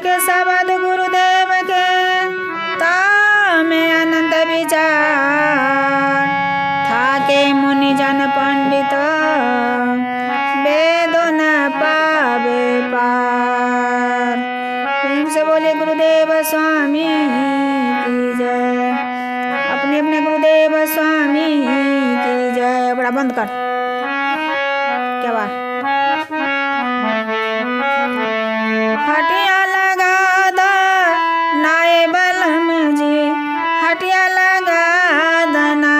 के शब्द गुरुदेव के तामे अनंत विचार थाके मुनि जन पंडित वेदो न पावे पार। प्रेम से बोले गुरुदेव स्वामी की जय। अपने अपने गुरुदेव स्वामी की जय। बड़ा बंद कर क्या बात। हटिया लगा द नाए बलम जी, हटिया लगा दना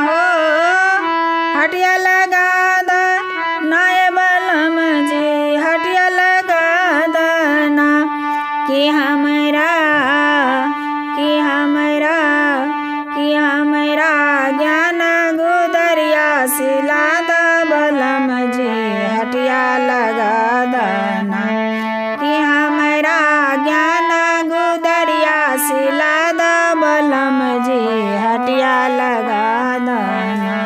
हो, हटिया लगा द नाए बलम जी, हटिया लगा दना कि हमरा ज्ञान गुदरिया सिला द बलम जी, हटिया लगा दना कि हमरा ज्ञान गुदरिया सिला द बलम जी, हटिया लगा दना,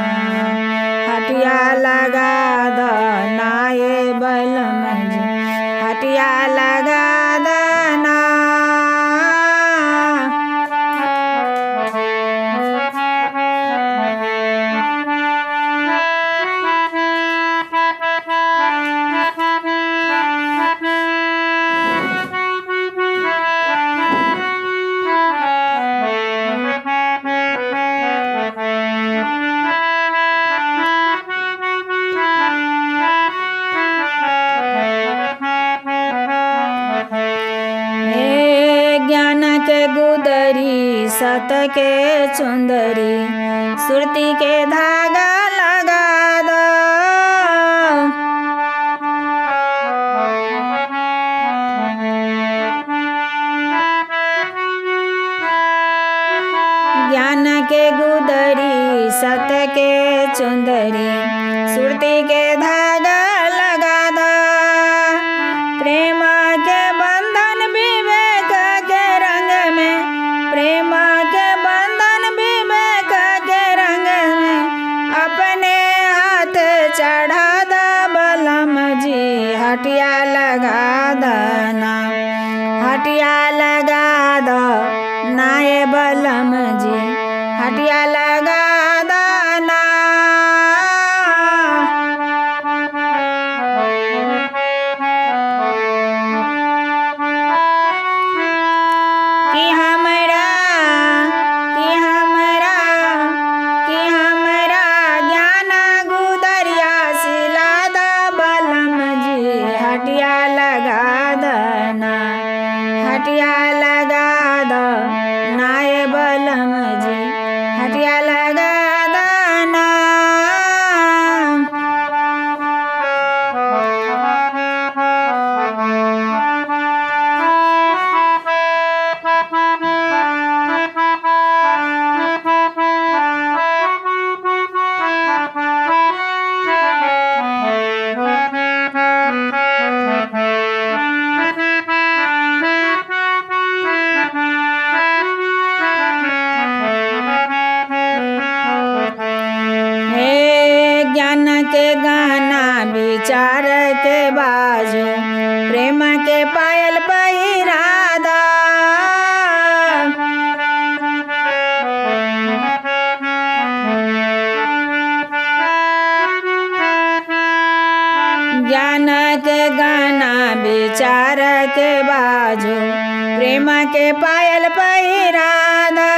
हटिया लगा दना ये बलम जी, हटिया लगा दना। ज्ञान के गुदरी सत के चुंदरी सुरती के धागा लगा दो, ज्ञान के गुदरी सत के चुंदरी सुरती के धागा लगा दो। प्रेम के बंधन विवेक के रंग में, प्रेम के बंधन विवेक के रंग में अपने हाथ चढ़ा द बलम जी, हटिया लगा दना, हटिया लगा दो नाए बलम जी, हटिया लगा दना। कि हमरा ज्ञान गुदरिया सिला द बलम जी, हटिया लगा दना, हटिया लगा दो नाए बलम जी, हटिया लगा दना। ज्ञान के गाना विचार के बाजू प्रेम के पायल पहिरा द, ज्ञान के गाना विचार के बाजू प्रेम के पायल पहिरा द।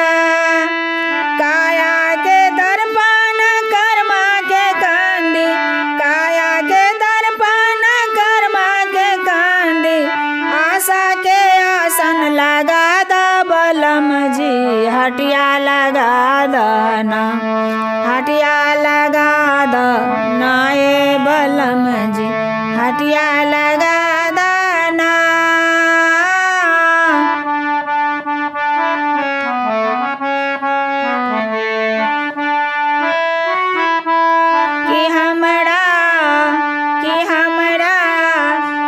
काया के दर्पण कर्मा के कांदी, काया के दर्पण कर्मा के कांदी आशा के आसन लगा द बलम जी, हटिया लगा दना, हटिया लगा द नाए बलम जी, हटिया लगा दना।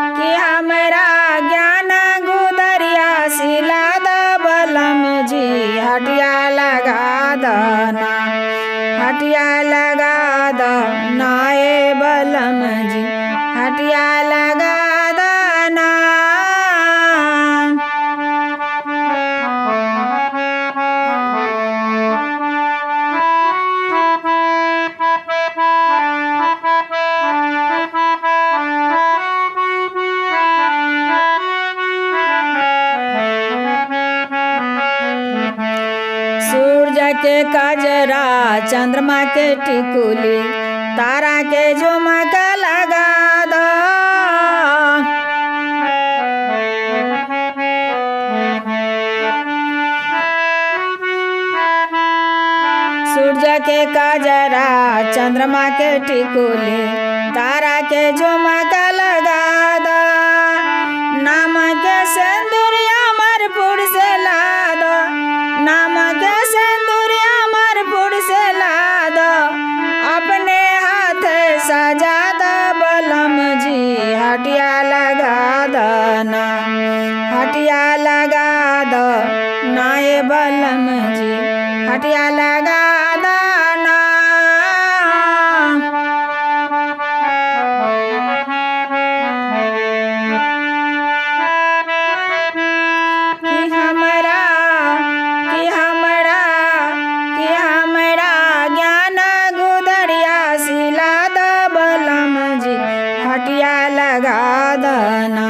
कि हमरा ज्ञान गुदरिया सिला द बलम जी, हटिया लगा दना, हटिया लगा द नाए बलम जी, हटिया लगा द। चंद्रमा के टिकुली तारा के झुमका लगा दो। सूर्य के काजरा चंद्रमा के टिकुली तारा के झुमका लगा दो। नाम के सिंदूरिया मरपुर से ला दो। नाम के सिंदूरिया मरपुर से ला दो। अपने हाथ सजा दो बलम जी हटिया लगा दो ना। हटिया लगा दो ना ये बलम जी हटिया लगा दो ना। कि हमरा ज्ञान गुदरिया सिला दो बलम जी हटिया लगा दो ना।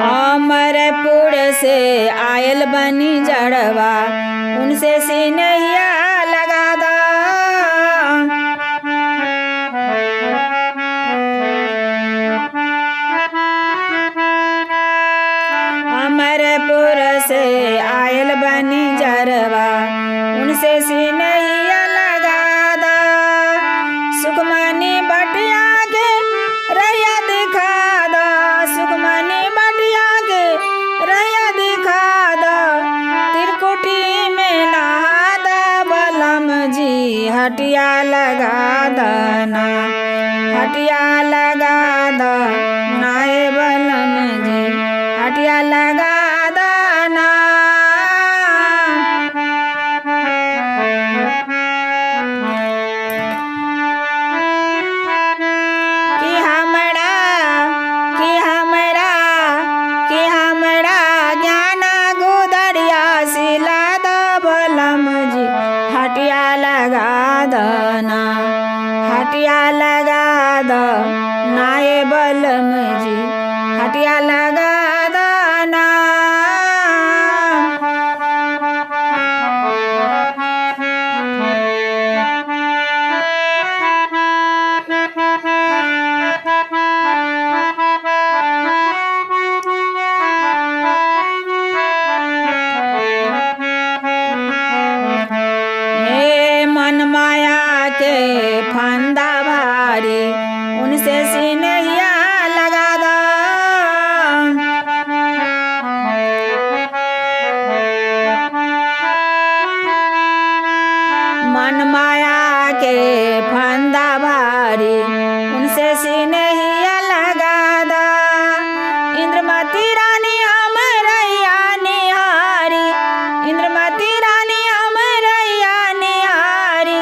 अमरपुर से आयल बनी जड़वा उनसे सिनहिया लगा दो। अमरपुर से आयल बनी जड़वा उनसे सिनहिया लगा दो। सुखमनी बटिया के रैया दिखा दो। सुखमनी बटिया के रैया दिखा दो। त्रिकुटी में नहा दो बलम जी हटिया लगा दो ना। हटिया लगा दो ना ये बलम जी हटिया लगा दो ना। कि हमरा ज्ञान गुदरिया सिला दो बलम जी हटिया लगा दो ना। हटिया लगा दो ना ये बलम जी हटिया लगा दो ना। मन माया के फंदा भारी उनसे सिनहिया लगा दो। मन माया के फंदा भारी उनसे सिनहिया लगा दो। इंद्रमती रानी हमरैया निहारी। इंद्रमती रानी हमरैया निहारी।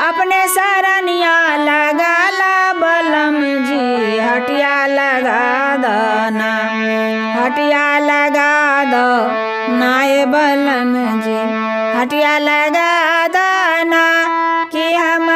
अपने सरनिया लगा ला बलम जी हटिया लगा दो ना। हटिया लगा दो ना ये बलम जी हटिया लगा दो ना। कि हम